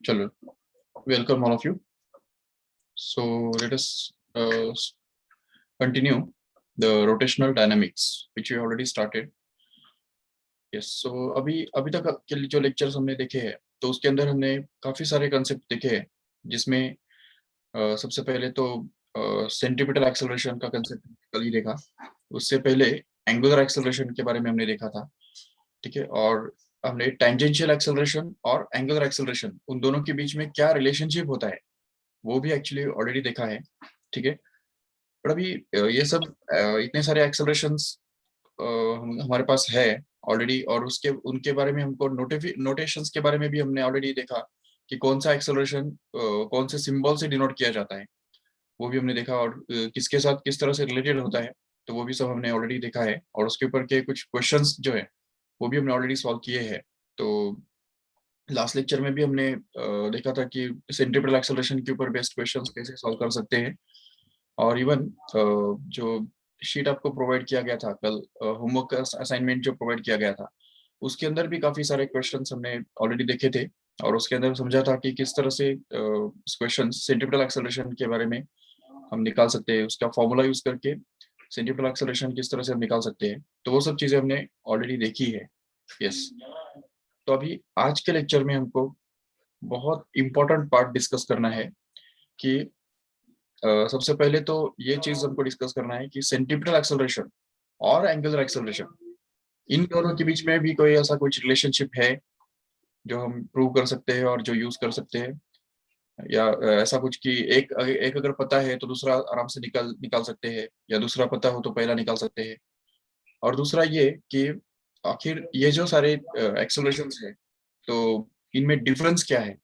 Chalo, welcome all of you. So let us continue the rotational dynamics, which we already started. Yes, so अभी अभी तक के जो lectures हमने देखे हैं, तो उसके अंदर हमने काफी सारे कंसेप्ट देखे हैं, जिसमें सबसे पहले तो सेंट्रीपिटल एक्सेलरेशन का कंसेप्ट कल ही देखा। उससे पहले एंगुलर एक्सेलरेशन के बारे में हमने देखा था, ठीक है। और हमने टेंजेंशियल एक्सेलरेशन और एंगुलर एक्सेलरेशन, उन दोनों के बीच में क्या रिलेशनशिप होता है वो भी एक्चुअली ऑलरेडी देखा है, ठीक है। पर अभी ये सब इतने सारे एक्सेलरेशंस हमारे पास है ऑलरेडी, और उसके उनके बारे में हमको नोटेशंस के बारे में भी हमने ऑलरेडी देखा कि कौन सा एक्सेलरेशन कौन से सिंबल से डिनोट किया जाता है, वो भी हमने देखा। और किसके साथ किस तरह से रिलेटेड होता है, तो वो भी सब हमने ऑलरेडी देखा है। और उसके ऊपर के कुछ क्वेश्चंस जो है वो भी हमने ऑलरेडी सॉल्व किए हैं। तो लास्ट लेक्चर में भी हमने देखा था कि सेंट्रीपिटल एक्सेलरेशन के ऊपर बेस्ड क्वेश्चंस कैसे सॉल्व कर सकते हैं। और इवन जो शीट आपको प्रोवाइड किया गया था कल, होमवर्क असाइनमेंट जो प्रोवाइड किया गया था, उसके अंदर भी काफी सारे क्वेश्चंस हमने ऑलरेडी देखे थे। और उसके अंदर समझा था कि किस तरह से क्वेश्चन सेंट्रीपिटल एक्सेलरेशन के बारे में हम निकाल सकते हैं, उसका फॉर्मूला यूज करके सेंट्रीपिटल एक्सेलरेशन किस तरह से हम निकाल सकते हैं। तो वो सब चीजें हमने ऑलरेडी देखी है। यस, तो अभी आज के लेक्चर में हमको बहुत इंपॉर्टेंट पार्ट डिस्कस करना है कि सबसे पहले तो ये चीज हमको डिस्कस करना है कि सेंट्रीपिटल एक्सेलरेशन और एंगुलर एक्सेलरेशन, इन दोनों के बीच में भी कोई ऐसा कुछ रिलेशनशिप है जो हम प्रूव कर सकते हैं और जो यूज कर सकते हैं, या ऐसा कुछ कि एक एक अगर पता है तो दूसरा आराम से निकाल निकाल सकते हैं, या दूसरा पता हो तो पहला निकाल सकते हैं। और दूसरा ये कि आखिर ये जो सारे एक्सेलरेशंस है, तो इनमें डिफरेंस क्या है,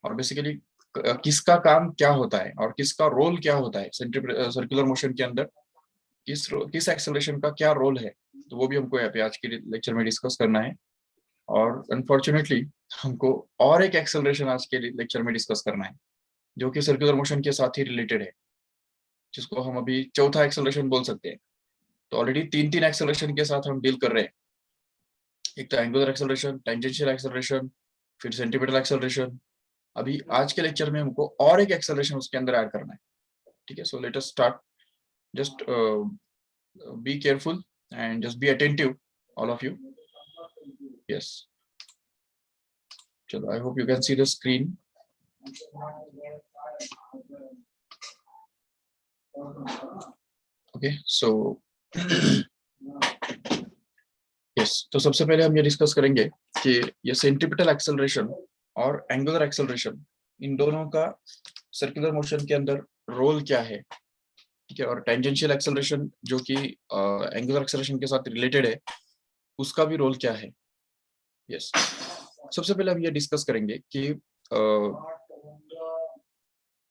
और बेसिकली किसका काम क्या होता है और किसका रोल क्या होता है सर्कुलर मोशन के अंदर, किस एक्सेलरेशन का क्या रोल है। तो वो भी हमको यहाँ पे आज के लेक्चर में डिस्कस करना है। और अनफॉर्चुनेटली हमको और एक एक्सेलरेशन आज के लेक्चर में डिस्कस करना है, जो कि सर्कुलर मोशन के साथ ही रिलेटेड है, जिसको हम अभी चौथा एक्सेलरेशन बोल सकते हैं। तो ऑलरेडी तीन तीन एक्सेलरेशन के साथ हम डील कर रहे हैं। एक तो एंगुलर एक्सेलरेशन, टेंजेंशियल एक्सेलरेशन, फिर सेंटीपिटल एक्सेलरेशन। अभी आज के लेक्चर में हमको और एक एक्सेलरेशन उसके अंदर ऐड करना है, ठीक है। So let us start. Just be careful and just be attentive, all of you. Yes, chalo, I hope you can see the screen. Okay, so yes, तो सबसे पहले हम ये डिस्कस करेंगे कि ये सेंट्रीपिटल एक्सेलरेशन और एंगुलर एक्सेलरेशन, इन दोनों का सर्कुलर मोशन के अंदर रोल क्या है, ठीक है। और टेंजेंशियल एक्सेलरेशन जो कि एंगुलर एक्सेलरेशन के साथ रिलेटेड है, उसका भी रोल क्या है। यस, सबसे पहले हम ये डिस्कस करेंगे कि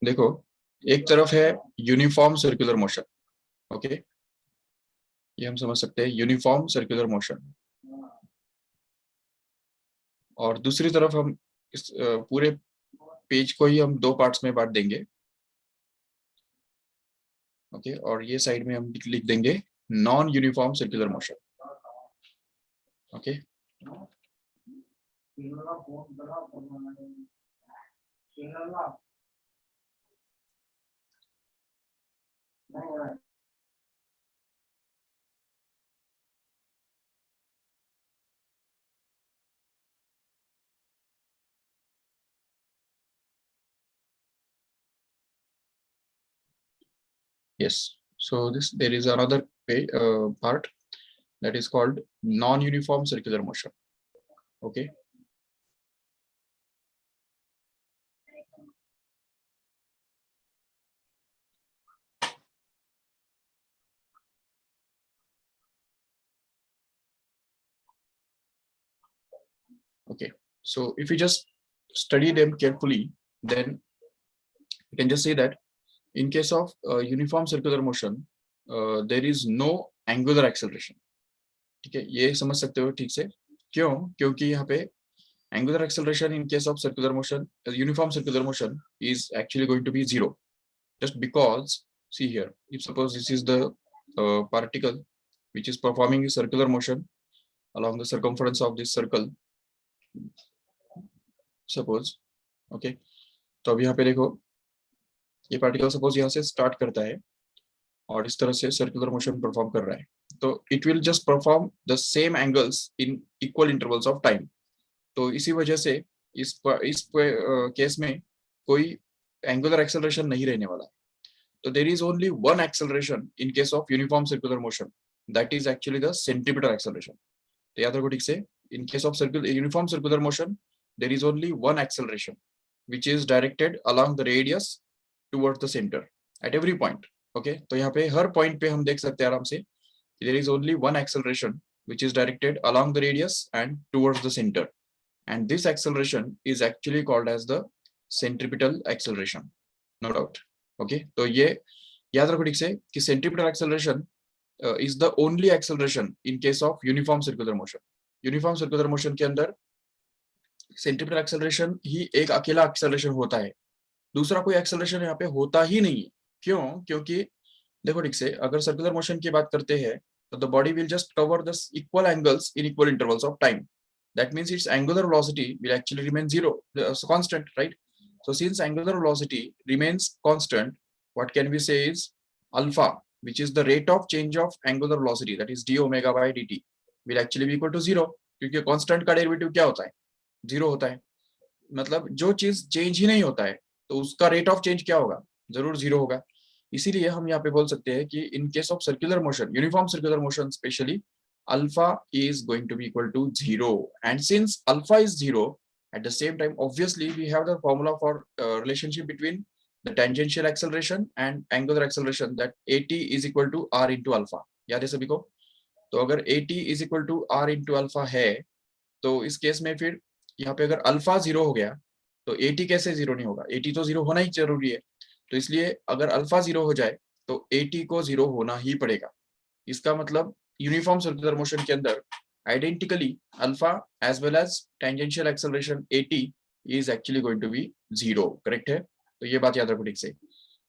देखो, एक तरफ है यूनिफॉर्म सर्कुलर मोशन, ओके, ये हम समझ सकते हैं यूनिफॉर्म सर्कुलर मोशन। और दूसरी तरफ हम इस पूरे पेज को ही हम दो पार्ट्स में बांट देंगे, ओके। और ये साइड में हम लिख देंगे non uniform circular motion, okay. Yes, so there is another part that is called non-uniform circular motion, okay. Okay, so if you just study them carefully, then you can just say that in case of uniform circular motion, there is no angular acceleration, ठीक है। ये समझ सकते हो ठीक से, क्यों? क्योंकि यहाँ पे angular acceleration in case of circular motion, uniform circular motion is actually going to be zero, just because, see here, if suppose this is the particle which is performing a circular motion along the circumference of this circle, suppose, okay, तो अब यहाँ पे देखो, ये particle suppose यहाँ से start करता है और इस तरह से सर्कुलर मोशन परफॉर्म कर रहा है, तो it will just perform the same angles in equal intervals of time. तो इसी वजह से इस केस में कोई एंगुलर एक्सेलरेशन नहीं रहने वाला। तो there is only one acceleration in case of uniform circular motion, that is actually the centripetal acceleration. तो याद रखो ठीक से, इन case of uniform circular motion there is only one acceleration which is directed along the radius towards the center at every point. Okay, तो यहाँ पे हर point पे हम देख सकते हैं आराम से there is only one acceleration which is directed along the radius and towards the center, and this acceleration is actually called as the centripetal acceleration, no doubt. Okay, तो ये याद रखो ठीक से कि centripetal acceleration is the only acceleration in case of uniform circular motion. Uniform circular motion के अंदर centripetal acceleration ही एक अकेला एक्सेलरेशन होता है, दूसरा कोई एक्सेलरेशन यहाँ पे होता ही नहीं है। क्यों? क्योंकि देखो ठीक से, अगर सर्कुलर मोशन की बात करते हैं तो the body will just cover the equal angles in equal intervals of time, that means it's angular velocity will actually remain zero, constant, right? So since angular velocity remains constant, what can we say is alpha, which is the rate of change of angular velocity, that is d omega by dt, will actually be equal to zero, क्योंकि constant का derivative क्या होता है? Zero होता है। मतलब जो चीज चेंज ही नहीं होता है तो उसका रेट ऑफ चेंज क्या होगा? जरूर जीरो होगा। इसीलिए हम यहाँ पे बोल सकते हैं कि in case of circular motion, uniform circular motion specially, alpha is going to be equal to zero, and since alpha is zero, at the same time obviously we have the formula for relationship between the tangential acceleration and angular acceleration, that at is equal to r into alpha। याद है सभी को? तो अगर at is equal to r into alpha है, तो इस case में फिर यहाँ पे अगर अल्फा जीरो हो गया तो एटी कैसे जीरो नहीं होगा? एटी तो जीरो होना ही जरूरी है। तो इसलिए अगर अल्फा जीरो हो जाए तो एटी को जीरो होना ही पड़ेगा। इसका मतलब यूनिफॉर्म सर्कुलर मोशन के अंदर identically alpha as well as tangential acceleration AT is actually going to be zero. Correct है? तो ये बात याद रखो ठीक से।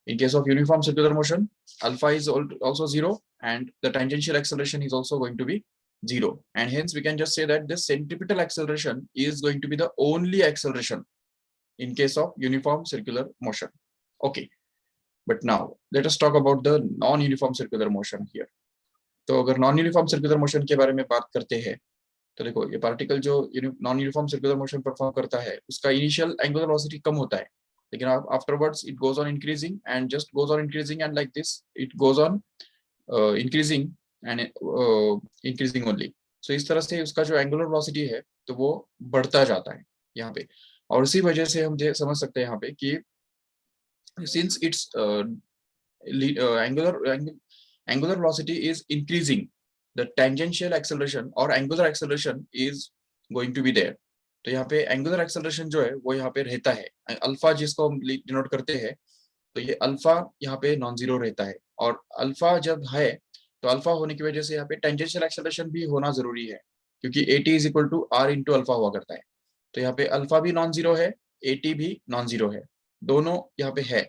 In case of uniform circular motion, alpha is also zero, and the tangential acceleration is also going to be zero. And hence, we can just say that this centripetal acceleration is going to be the only acceleration in case of uniform circular motion. Okay, but now let us talk about the non-uniform circular motion here. तो अगर non uniform circular motion के बारे में बात करते हैं तो देखो, ये पार्टिकल जो non uniform circular motion perform करता है उसका इनिशियल एंगुलर वेलोसिटी कम होता है, लेकिन afterwards it goes on increasing and just goes on increasing, and like this it goes on increasing and increasing only. So इस तरह से उसका जो एंगुलर वेलोसिटी है तो वो बढ़ता जाता है यहाँ पे। और इसी वजह से हम समझ सकते हैं यहाँ पे कि since it's angular velocity is increasing, the tangential acceleration or angular acceleration is going to be there। तो यहाँ पे एंगुलर एक्सेलरेशन जो है वो यहाँ पे रहता है, अल्फा जिसको हम डिनोट करते हैं, तो ये अल्फा यहाँ पे नॉन जीरो रहता है। और अल्फा जब है तो अल्फा होने की वजह से यहाँ पे टेंजेंशियल एक्सेलरेशन भी होना जरूरी है, क्योंकि AT is equal to R into alpha हुआ करता है। तो यहाँ पे अल्फा भी नॉन जीरो है, एटी भी नॉन जीरो है, दोनों यहाँ पे है।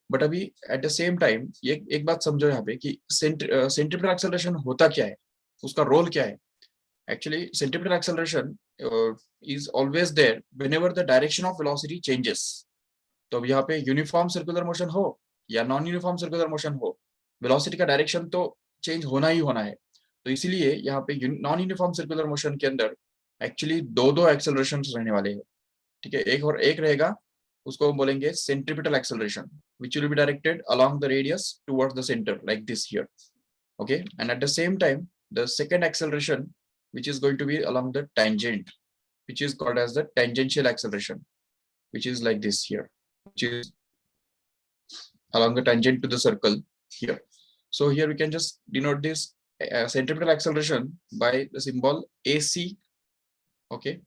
बट अभी एट द सेम टाइम ये एक बात समझो यहाँ पे कि सेंट्रीपिटल एक्सेलरेशन होता क्या है, उसका रोल क्या है। Actually centripetal acceleration is always there whenever the direction of velocity changes. तो अब यहाँ पे यूनिफॉर्म सर्कुलर मोशन हो या नॉन यूनिफॉर्म सर्कुलर मोशन हो, वेलोसिटी का डायरेक्शन तो चेंज होना ही होना है। तो इसीलिए यहाँ पे नॉन यूनिफॉर्म सर्कुलर मोशन के अंदर एक्चुअली दो एक्सेलरेशन रहने वाले हैं। ठीक है, एक और एक रहेगा, उसको हम बोलेंगे centripetal acceleration, which will be directed along the radius towards the center like this here। Okay, and at the same time the second acceleration which is going to be along the tangent, which is called as the tangential acceleration, which is like this here, which is along the tangent to the circle here। So here we can just denote this centripetal acceleration by the symbol AC। Okay,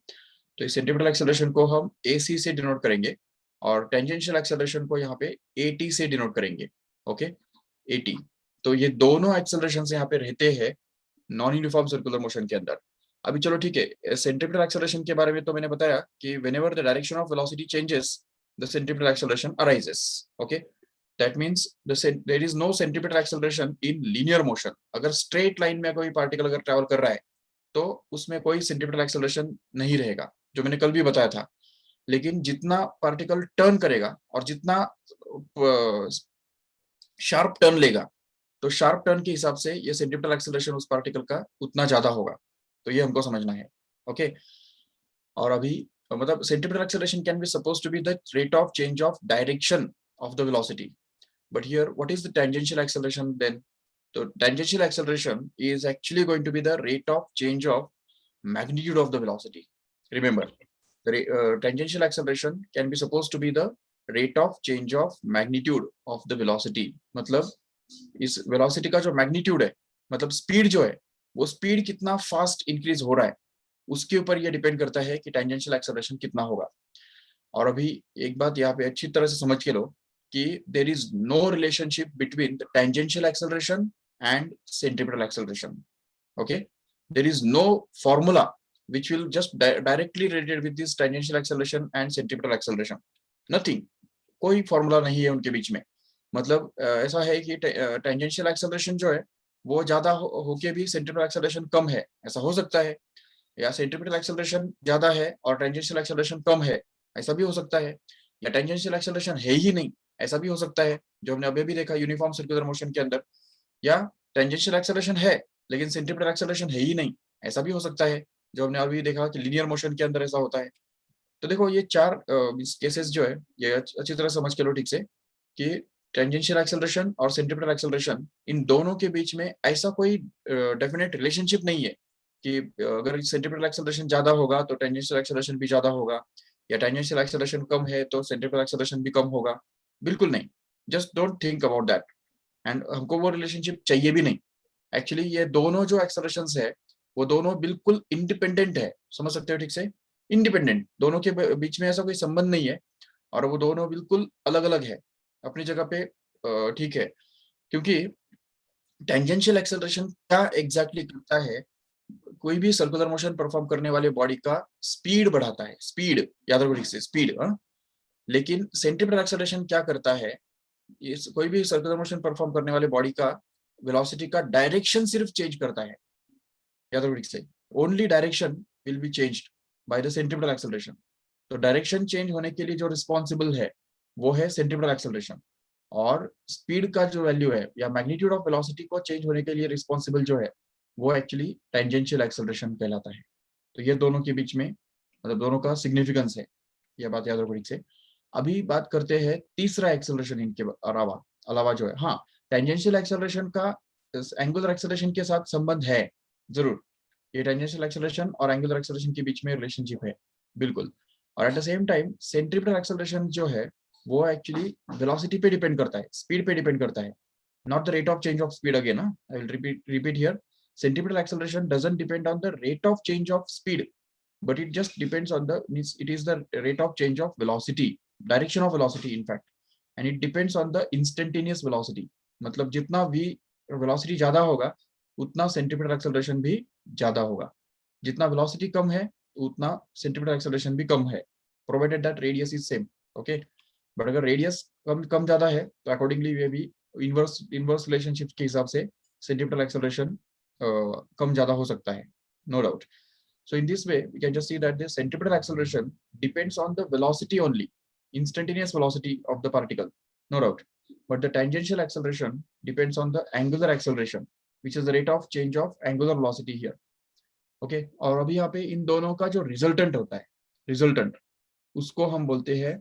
तो इस centripetal acceleration को हम AC से denote करेंगे और tangential acceleration को यहाँ पे AT से डिनोट करेंगे। Okay, AT। तो ये दोनों एक्सेलरेशन यहाँ पे रहते हैं नॉन यूनिफॉर्म सर्कुलर मोशन के अंदर। अभी चलो ठीक है, सेंट्रीपिटल एक्सेलरेशन के बारे में तो मैंने बताया कि whenever the direction of velocity changes the centripetal acceleration arises. Okay, that means there is no centripetal acceleration in linear motion. अगर स्ट्रेट लाइन में कोई पार्टिकल अगर ट्रैवल कर रहा है तो उसमें कोई सेंट्रीपिटल एक्सेलरेशन नहीं रहेगा, जो मैंने कल भी बताया था। लेकिन जितना पार्टिकल टर्न करेगा और जितना शार्प टर्न लेगा, तो शार्प टर्न के हिसाब से ये सेंट्रीपिटल एक्सेलरेशन उस पार्टिकल का उतना ज्यादा होगा। तो ये हमको समझना है। ओके, और अभी मतलब centripetal acceleration can be suppose to be the rate of change of direction of the velocity, but here what is the tangential acceleration then? So tangential acceleration is actually going to be the rate of change of magnitude of the velocity. Remember, the tangential acceleration can be supposed to be the rate of change of magnitude of the velocity. मतलब इस velocity का जो magnitude है, मतलब speed जो है, वो speed कितना fast increase हो रहा है, उसके ऊपर ये depend करता है कि tangential acceleration कितना होगा। और अभी एक बात यहाँ पे अच्छी तरह से समझ के लो कि there is no relationship between the tangential acceleration and centripetal acceleration. Okay, there is no formula which will just directly related with this tangential acceleration and centripetal acceleration. Nothing, कोई फॉर्मूला नहीं है उनके बीच में। मतलब ऐसा है कि टेंजेंशियल एक्सेलरेशन जो है वो ज्यादा होके भी सेंट्रिपेटल एक्सेलरेशन कम है, ऐसा हो सकता है, या सेंट्रिपेटल एक्सेलरेशन ज्यादा है और टेंजेंशियल एक्सेलरेशन कम है, ऐसा भी हो सकता है, या टेंजेंशियल एक्सेलरेशन है ही नहीं, ऐसा भी हो सकता है, जो हमने अभी भी देखा यूनिफॉर्म सर्कुलर मोशन के अंदर, या टेंजेंशियल एक्सेलरेशन है लेकिन सेंट्रिपेटल एक्सेलरेशन है ही नहीं, ऐसा भी हो सकता है, जो हमने अभी देखा कि लीनियर मोशन के अंदर ऐसा होता है। तो देखो ये चार केसेस जो है ये अच्छी तरह समझ के लो ठीक से कि टेंजेंशियल एक्सेलरेशन और सेंट्रिपेटल एक्सेलरेशन इन दोनों के बीच में ऐसा कोई डेफिनेट रिलेशनशिप नहीं है कि अगर सेंट्रिपेटल एक्सेलरेशन ज्यादा होगा तो टेंजेंशियल एक्सेलरेशन भी ज्यादा होगा, या टेंजेंशियल एक्सेलरेशन कम है तो सेंट्रिपेटल एक्सेलरेशन भी कम होगा। बिल्कुल नहीं, just don't think about that, and हमको वो रिलेशनशिप चाहिए भी नहीं। एक्चुअली ये दोनों जो एक्सेलरेशंस है वो दोनों बिल्कुल इंडिपेंडेंट है, समझ सकते हो ठीक से, इंडिपेंडेंट, दोनों के बीच में ऐसा कोई संबंध नहीं है, और वो दोनों बिल्कुल अलग अलग है अपनी जगह पे। ठीक है, क्योंकि टेंजेंशियल एक्सेलरेशन क्या एग्जैक्टली करता है, कोई भी सर्कुलर मोशन परफॉर्म करने वाले बॉडी का स्पीड बढ़ाता है, स्पीड याद रखो ठीक से, स्पीड। लेकिन सेंट्रिपेटल एक्सेलरेशन क्या करता है, इस कोई भी सर्कुलर मोशन परफॉर्म करने वाले बॉडी का वेलोसिटी का डायरेक्शन सिर्फ चेंज करता है, याद रखो ठीक से, only direction will be changed by the centripetal acceleration. तो डायरेक्शन चेंज होने के लिए जो रिस्पॉन्सिबल है वो है सेंट्रिपेटल एक्सेलरेशन, और स्पीड का जो वैल्यू है या मैग्नीट्यूड ऑफ वेलोसिटी को चेंज होने के लिए रिस्पॉन्सिबल जो है वो एक्चुअली टेंजेंशियल एक्सेलरेशन कहलाता है। तो ये दोनों के बीच में मतलब दोनों का सिग्निफिकेंस है, ये बात याद रखो ठीक से। अभी बात करते हैं तीसरा एक्सेलरेशन इनके अलावा अलावा जो है, हाँ, टेंजेंशियल एक्सेलरेशन का एंगुलर एक्सेलरेशन के साथ संबंध है जरूर, ये टेंजेंशियल एक्सेलरेशन और एंगुलर एक्सेलरेशन के बीच में रिलेशनशिप है बिल्कुल। और eight the same time centripetal acceleration जो है वो एक्चुअली वेलोसिटी पे डिपेंड करता है, स्पीड पे डिपेंड करता है, not the rate of change of speed again. I will repeat here. Centripetal acceleration doesn't depend on the rate of change of speed, but it just depends on the it is the rate of change of velocity, direction of velocity in fact, and it depends on the instantaneous velocity. मतलब जितना v velocity ज्यादा होगा उतना centripetal acceleration भी ज्यादा होगा, जितना velocity कम है उतना centripetal acceleration भी कम है, provided that radius is same. Okay, but अगर radius कम कम ज्यादा है तो accordingly ये भी इनवर्स रिलेशनशिप के हिसाब से सेंट्रिपेटल एक्सेलरेशन कम ज्यादा हो सकता है, no doubt. So in this way, we can just see that the centripetal acceleration depends on the velocity only, instantaneous velocity of the particle, no doubt. But the tangential acceleration depends on the angular acceleration, which is the rate of change of angular velocity here. Okay, और अभी यहाँ पे इन दोनों का जो resultant होता है, resultant, उसको हम बोलते हैं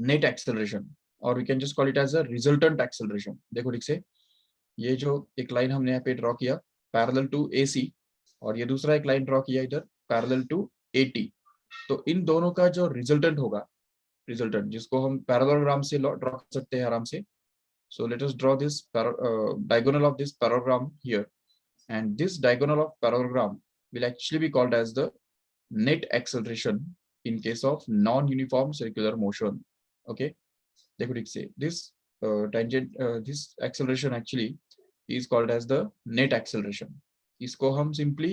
नेट एक्सेलरेशन, और we can just call it as a resultant acceleration. देखो ठीक से, ये जो एक लाइन हमने यहाँ पे ड्रॉ किया पैरेलल टू AC, और ये दूसरा एक लाइन ड्रॉ किया इधर पैरेलल टू AT, तो इन दोनों का जो रिजल्टेंट होगा, रिजल्टेंट जिसको हम पैरेललोग्राम से ड्रॉ कर सकते हैं आराम से। So let us draw this diagonal of this parallelogram here, and this diagonal of parallelogram will actually be called as the net acceleration in case of non-uniform circular motion. Okay, देखो ठीक से, this this acceleration actually is called as the net acceleration. इसको हम simply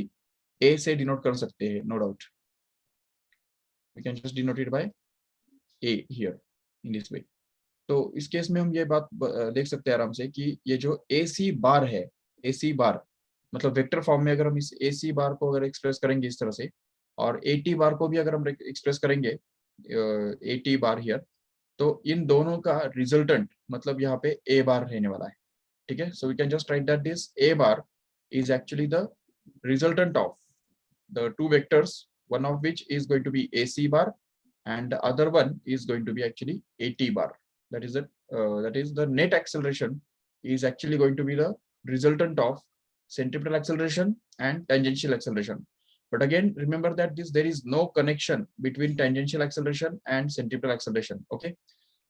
A से denote कर सकते हैं, no doubt. We can just denote it by A here in this way. तो इस केस में हम ये बात देख सकते हैं आराम से कि ये जो AC बार है, AC बार मतलब वेक्टर फॉर्म में अगर हम इस AC बार को अगर एक्सप्रेस करेंगे इस तरह से, और AT बार को भी अगर हम एक्सप्रेस करेंगे AT बार हियर, तो इन दोनों का रिजल्टेंट मतलब यहाँ पे A बार रहने वाला है, ठीक है। So we can just write that this A bar is actually the resultant of the two vectors, one of which is going to be AC bar and the other one is going to be actually AT bar. That is the net acceleration is actually going to be the resultant of centripetal acceleration and tangential acceleration. But again, remember that there is no connection between tangential acceleration and centripetal acceleration. Okay,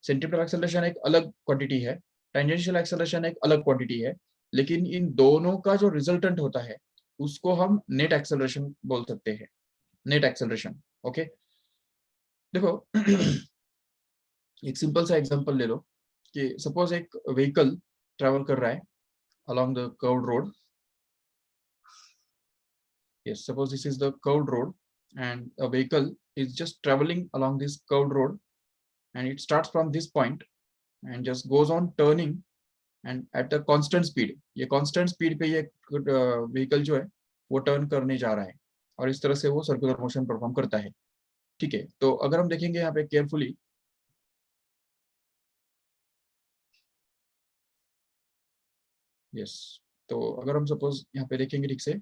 centripetal acceleration एक अलग quantity है, tangential acceleration एक अलग quantity है, लेकिन इन दोनों का जो रिजल्टेंट होता है उसको हम नेट एक्सेलरेशन बोल सकते हैं, नेट एक्सेलरेशन। ओके, देखो एक सिंपल सा एग्जांपल ले लो कि सपोज एक व्हीकल ट्रैवल कर रहा है along the curved road. Yes, suppose this is the curved road and a vehicle is just traveling along this curved road and it starts from this point and just goes on turning and at a constant speed. ये constant speed पे ये vehicle जो है वो turn करने जा रहा है और इस तरह से वो circular motion perform करता है, ठीक है। तो अगर हम देखेंगे यहाँ पे carefully, yes, तो अगर हम suppose यहाँ पे देखेंगे ठीक से,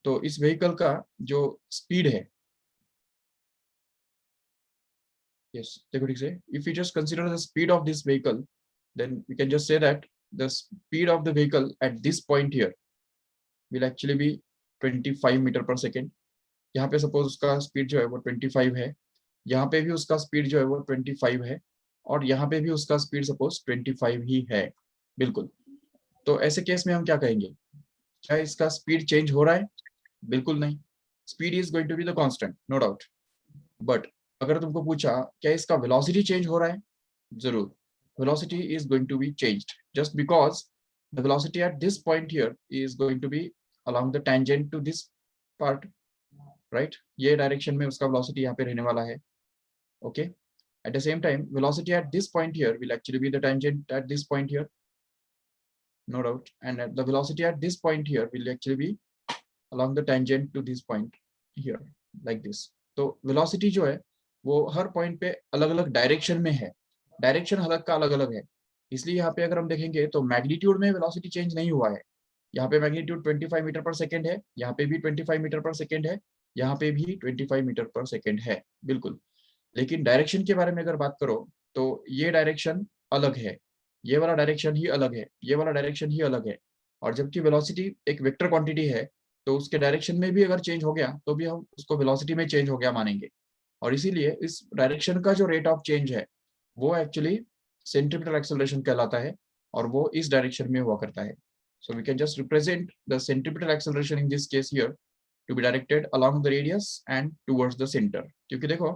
तो इस vehicle का जो speed है, yes, देखो ठीक से, if we just consider the speed of this vehicle, then we can just say that the speed of the vehicle at this point here will actually be 25 metre पर second. यहाँ पे suppose उसका speed जो है वो 25 है, यहाँ पे भी उसका स्पीड जो है वो 25 है और यहाँ पे भी उसका स्पीड सपोज 25 ही है, बिल्कुल। तो ऐसे केस में हम क्या कहेंगे, क्या इसका स्पीड चेंज हो रहा है? बिल्कुल नहीं, speed is going to be the constant, no doubt. But अगर तुमको पूछा क्या इसका वेलोसिटी चेंज हो रहा है, जरूर, velocity is going to be changed just because the velocity at this point here is going to be along the tangent to this part, right? ये डायरेक्शन में उसका velocity यहाँ पे रहने वाला है, okay? At the same time, velocity at this point here will actually be the tangent at this point here, no doubt, and the velocity at this point here will actually be along the tangent to this point here, like this. तो velocity जो है वो हर point पे अलग अलग direction में है, direction अलग का अलग अलग है, इसलिए यहाँ पे अगर हम देखेंगे तो मैग्नीट्यूड में वेलोसिटी चेंज नहीं हुआ है। यहाँ पे मैग्नीट्यूड 25 मीटर पर सेकेंड है, यहाँ पे भी 25 मीटर पर सेकेंड है, यहाँ पे भी 25 मीटर पर सेकेंड है, बिल्कुल। लेकिन डायरेक्शन के बारे में अगर बात करो तो ये डायरेक्शन अलग है, ये वाला डायरेक्शन ही अलग है, ये वाला डायरेक्शन ही अलग है। और जबकि वेलोसिटी एक वेक्टर क्वांटिटी है तो उसके डायरेक्शन में भी अगर चेंज हो गया तो भी हम उसको वेलोसिटी में चेंज हो गया मानेंगे। और इसीलिए इस डायरेक्शन का जो रेट ऑफ चेंज है वो एक्चुअली सेंट्रीपिटल एक्सेलरेशन कहलाता है और वो इस डायरेक्शन में हुआ करता है। So we can just represent the centripetal acceleration in this case here to be directed along the radius and towards the centre. क्योंकि देखो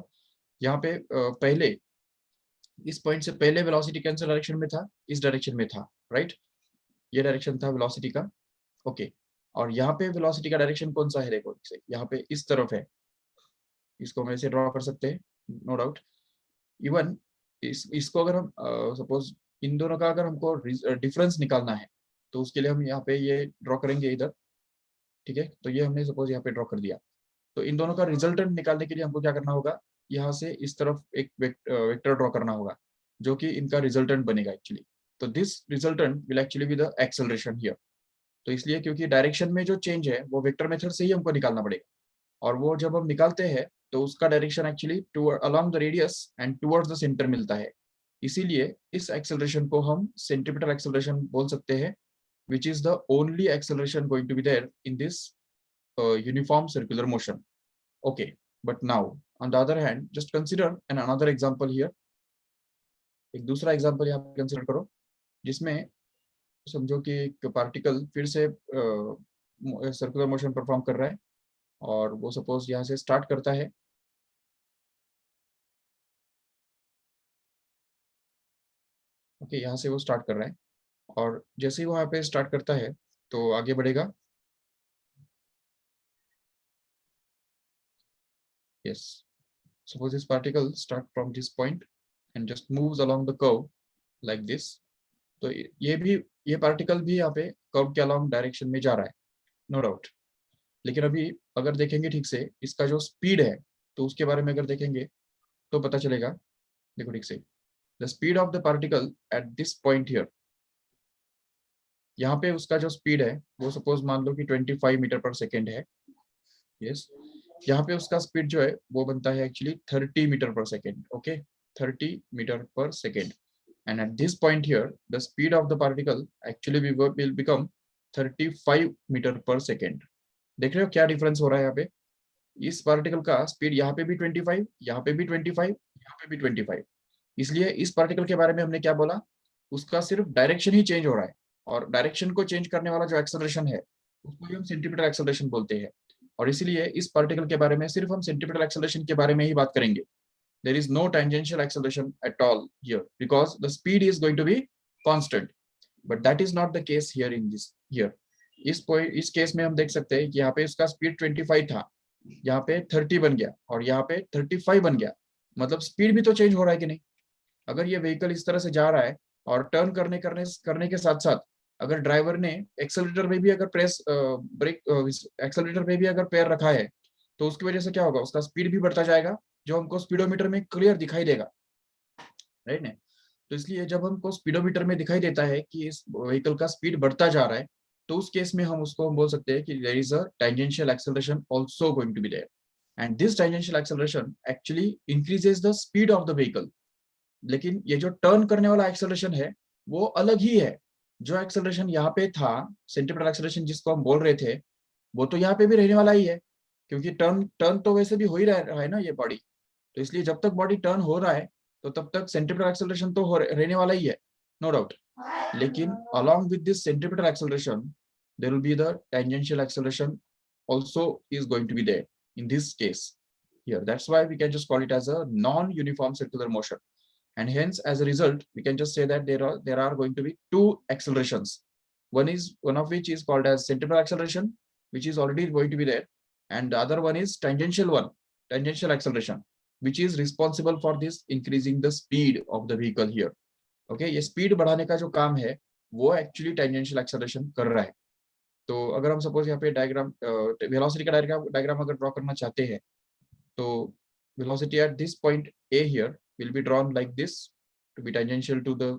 यहाँ पे पहले इस पॉइंट से पहले वेलोसिटी कैंसिल डायरेक्शन में था, इस डायरेक्शन में था, राइट? ये डायरेक्शन था वेलोसिटी का, ओके। और यहाँ पे वेलोसिटी का डायरेक्शन कौन सा है, देखो यहाँ पे इस तरफ है, इसको हम ऐसे ड्रॉ कर सकते हैं, नो डाउट। इवन इसको अगर हम सपोज इन दोनों का अगर हमको डिफरेंस निकालना है तो उसके लिए हम यहाँ पे ये ड्रॉ करेंगे इधर, ठीक है। तो ये हमने सपोज यहाँ पे ड्रॉ कर दिया। तो इन दोनों का रिजल्टेंट निकालने के लिए हमको क्या करना होगा, यहाँ से इस तरफ एक वेक्टर ड्रॉ करना होगा जो कि इनका रिजल्टेंट बनेगा एक्चुअली। तो this resultant will actually be the acceleration here. तो इसलिए क्योंकि डायरेक्शन में जो चेंज है वो वेक्टर मेथड से ही हमको निकालना पड़ेगा, और वो जब हम निकालते हैं तो उसका direction actually along the radius and towards the centre मिलता है। इसीलिए इस एक्सेलरेशन को हम सेंट्रीपिटल एक्सेलरेशन बोल सकते हैं, which is the only acceleration going to be there in this uniform circular motion. Okay, but now on the other hand, just consider another example here. एक दूसरा एग्जांपल यहाँ पे कंसीडर करो जिसमें समझो कि एक पार्टिकल फिर से सर्कुलर मोशन परफॉर्म कर रहा है और वो सपोज यहाँ से स्टार्ट करता है, ओके, यहाँ से वो स्टार्ट कर रहा है और जैसे ही वो यहाँ पे स्टार्ट करता है तो आगे बढ़ेगा, yes, suppose this particle start from this point and just moves along the curve like this. तो ये पार्टिकल भी यहाँ पे कर्व के अलोंग डायरेक्शन में जा रहा है, नो डाउट। लेकिन अभी अगर देखेंगे ठीक से इसका जो स्पीड है, तो उसके बारे में अगर देखेंगे तो पता चलेगा। देखो ठीक से, the speed of the particle at this point here, यहाँ पे उसका जो स्पीड है वो सपोज मान लो कि 25 मीटर पर सेकेंड है। यस, यहाँ पे उसका स्पीड जो है वो बनता है एक्चुअली 30 मीटर पर सेकेंड। ओके, 30 मीटर पर second. And at this point here the speed of the particle actually will become 35 metre पर सेकेंड। देख रहे हो क्या डिफरेंस हो रहा है यहाँ पे? इस पार्टिकल का स्पीड यहाँ पे भी 25, यहाँ पे भी 25, यहाँ पे भी 25। इसलिए इस पार्टिकल के बारे में हमने क्या बोला, उसका सिर्फ डायरेक्शन ही चेंज हो रहा है, और डायरेक्शन को चेंज करने वाला जो एक्सेलरेशन है उसको ही हम सेंटीमीटर एक्सेलरेशन बोलते हैं। और इसीलिए इस पार्टिकल के बारे में सिर्फ हम सेंटीमीटर एक्सेलरेशन के बारे में ही बात करेंगे। There is no tangential acceleration at all here because the speed is going to be constant, but that is not the case here in this here. इस केस में हम देख सकते हैं कि यहाँ पे उसका स्पीड 25 था, यहाँ पे 30 बन गया, और यहाँ पे 35 बन गया। मतलब स्पीड भी तो चेंज हो रहा है कि नहीं? अगर ये व्हीकल इस तरह से जा रहा है और टर्न करने करने करने के साथ साथ अगर ड्राइवर ने एक्सेलरेटर में भी अगर प्रेस ब्रेक एक्सेलरेटर में भी अगर पैर रखा है, तो उसकी वजह से क्या होगा, उसका स्पीड भी बढ़ता जाएगा, जो हमको स्पीडोमीटर में क्लियर दिखाई देगा, राइट ना? तो इसलिए जब हमको स्पीडोमीटर में दिखाई देता है कि इस व्हीकल का स्पीड बढ़ता जा रहा है, तो उस केस में हम बोल सकते हैं कि there is a tangential acceleration also going to be there, and this tangential acceleration actually increases the speed of the vehicle. लेकिन ये जो टर्न करने वाला एक्सेलरेशन है वो अलग ही है। जो एक्सेलरेशन यहाँ पे था, सेंटीमीटर एक्सेलरेशन जिसको हम बोल रहे थे, वो तो यहाँ पे भी रहने वाला ही है, क्योंकि टर्न टर्न तो वैसे भी हो ही रहा है ना ये बॉडी। तो इसलिए जब तक बॉडी टर्न हो रहा है तो तब तक सेंटीमीटर एक्सेलरेशन तो रहने वाला ही है, नो डाउट। लेकिन along with this centripetal acceleration there will be the tangential acceleration also is going to be there in this case here. That's why we can just call it as a non-uniform circular motion, and hence as a result we can just say that there are going to be two accelerations. One of which is called as centripetal acceleration, which is already going to be there, and the other one is tangential acceleration, which is responsible for this increasing the speed of the vehicle here. Okay, ये speed बढ़ाने का जो काम है वो actually tangential acceleration कर रहा है। तो अगर हम सपोज यहाँ पे डायग्राम वेलोसिटी का डायग्राम अगर ड्रॉ करना चाहते हैं, तो velocity at this point A here will be drawn like this to be tangential to the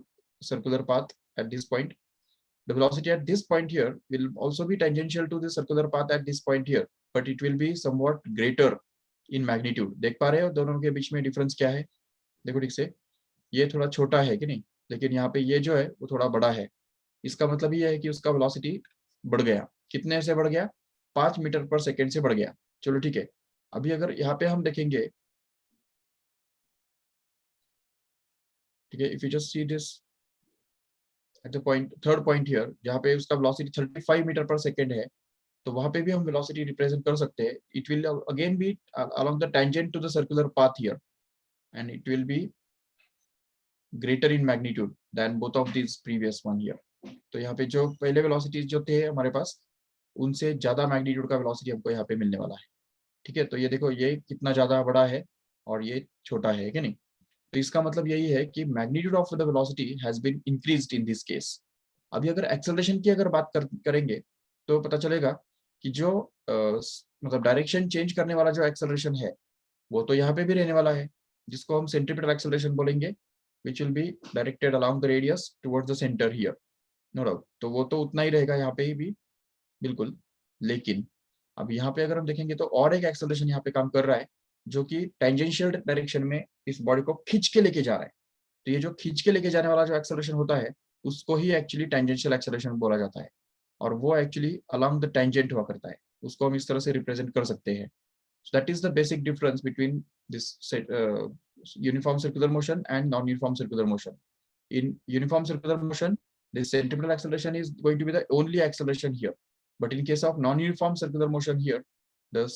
circular path at this point. The velocity at this point here will also be tangential to the circular path at this point here, but it will be somewhat greater in magnitude. देख पा रहे हो दोनों के बीच में difference क्या है? देखो ठीक से, ये थोड़ा छोटा है कि नहीं, लेकिन यहाँ पे ये जो है वो थोड़ा बड़ा है। इसका मतलब ये है कि उसका वेलोसिटी बढ़ गया। कितने से बढ़ गया? 5 मीटर पर सेकेंड से बढ़ गया। चलो ठीक है, अभी अगर यहाँ पे हम देखेंगे, ठीक है, if you just see this at the point, third point here, जहाँ पे उसका वेलोसिटी 35 मीटर पर सेकेंड है, तो वहां पे भी हम वेलोसिटी रिप्रेजेंट कर सकते हैं। It will again be along the tangent to the circular path here, and it will be greater in magnitude than both of these previous one here. तो यहाँ पे जो पहले वेलोसिटीज जो थे हमारे पास, उनसे ज्यादा मैग्नीट्यूड का वेलोसिटी हमको यहाँ पे मिलने वाला है। ठीक है, तो ये देखो ये कितना ज्यादा बड़ा है और ये छोटा है कि नहीं? तो इसका मतलब यही है कि magnitude of the velocity has been increased in this case. अभी अगर एक्सेलरेशन की अगर बात करेंगे तो पता चलेगा कि जो मतलब डायरेक्शन चेंज करने वाला जो एक्सेलरेशन है वो तो यहाँ पे भी रहने वाला है, जिसको हम सेंट्रीपिटल एक्सेलरेशन बोलेंगे, which will be directed along the radius towards the center here, no doubt। तो वो तो उतना ही रहेगा यहाँ पे ही भी, बिल्कुल। लेकिन अब यहाँ पे अगर हम देखेंगे तो और एक एक्सेलरेशन यहाँ पे काम कर रहा है, जो कि टेंजेंशियल डायरेक्शन में इस बॉडी को खींच के लेके जा रहा है। तो ये जो खींच के लेके जाने वाला जो एक्सेलरेशन होता है उसको ही एक्चुअली टेंजेंशियल एक्सेलरेशन बोला जाता है, और वो एक्चुअली अलॉन्ग द टेंजेंट हुआ करता है। उसको हम इस तरह से रिप्रेजेंट कर सकते हैं। So that is the basic difference between this uniform circular motion and non-uniform circular motion. In uniform circular motion, the centripetal acceleration is going to be the only acceleration here. But in case of non-uniform circular motion here, the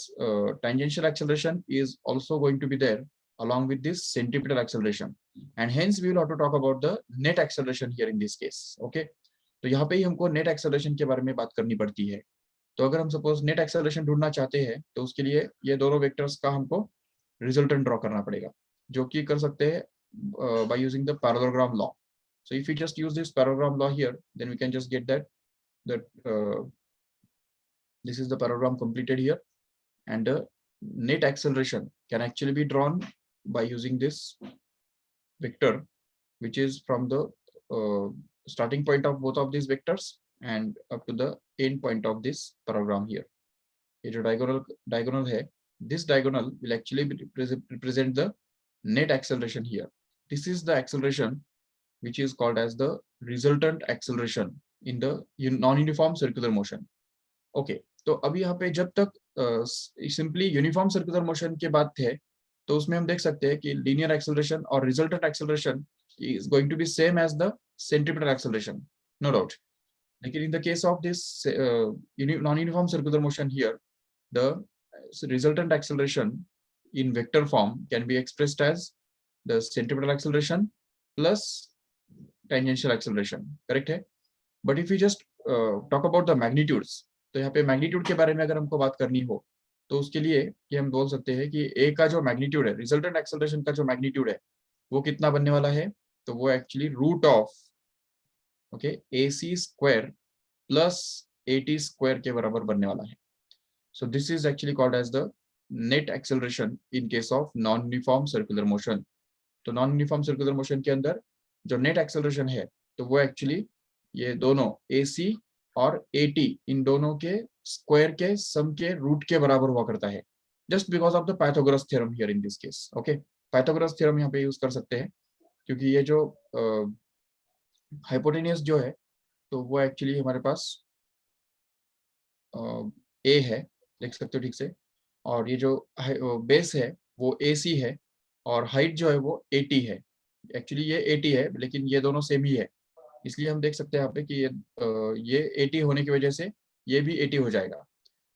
tangential acceleration is also going to be there along with this centripetal acceleration. And hence we will have to talk about the net acceleration here in this case. Okay? तो यहाँ पे ही हमको net acceleration के बारे में बात करनी पड़ती है। तो अगर हम सपोज नेट एक्सेलरेशन ढूंढना चाहते हैं तो उसके लिए ये दोनों वेक्टर्स का हमको रिजल्टेंट ड्रॉ करना पड़ेगा, जो कि कर सकते हैं by using the parallelogram law. So if you just use this parallelogram law here, then we can just get that this is the parallelogram completed here. and the net acceleration can actually be drawn by using this vector, which is from the starting point of both of these vectors and up to the end point of this paragram here. ये जो diagonal है, this diagonal will actually represent the net acceleration here. This is the acceleration which is called as the resultant acceleration in the non-uniform circular motion. Okay, तो अभी यहाँ पे जब तक simply uniform circular motion के बात थे, तो उसमें हम देख सकते हैं कि लीनियर एक्सेलरेशन और resultant acceleration is going to be same as the centripetal acceleration, no doubt. लेकिन in the case of this non-uniform circular motion here, the resultant acceleration in vector form can be expressed as the centripetal acceleration plus tangential acceleration, correct है? But if we just talk about the magnitudes, तो यहाँ पे magnitude के बारे में अगर हमको बात करनी हो, तो उसके लिए कि हम बोल सकते हैं कि ए का जो मैग्नीट्यूड है, रिजल्टेंट एक्सेलरेशन का जो मैग्नीट्यूड है, वो कितना बनने वाला है, तो वो actually root of okay AC square plus AT square के बराबर बनने वाला है. So this is actually called as the net acceleration in case of non uniform circular motion. तो नॉन यूनिफॉर्म सर्कुलर मोशन के अंदर जो नेट एक्सेलरेशन है, तो वो एक्चुअली ये दोनों AC और AT इन दोनों के स्क्वायर के सम के रूट के बराबर हुआ करता है, just because of the Pythagoras theorem here in this case. Okay, Pythagoras theorem यहाँ पे यूज कर सकते हैं, क्योंकि ये जो हाइपोटेनियस जो है, तो वो एक्चुअली हमारे पास A है, देख सकते हो ठीक से, और ये जो बेस है वो AC है, और हाइट जो है वो AT है. एक्चुअली ये AT है, लेकिन ये दोनों सेम ही है, इसलिए हम देख सकते हैं यहाँ पे कि ये AT होने की वजह से ये भी AT हो जाएगा.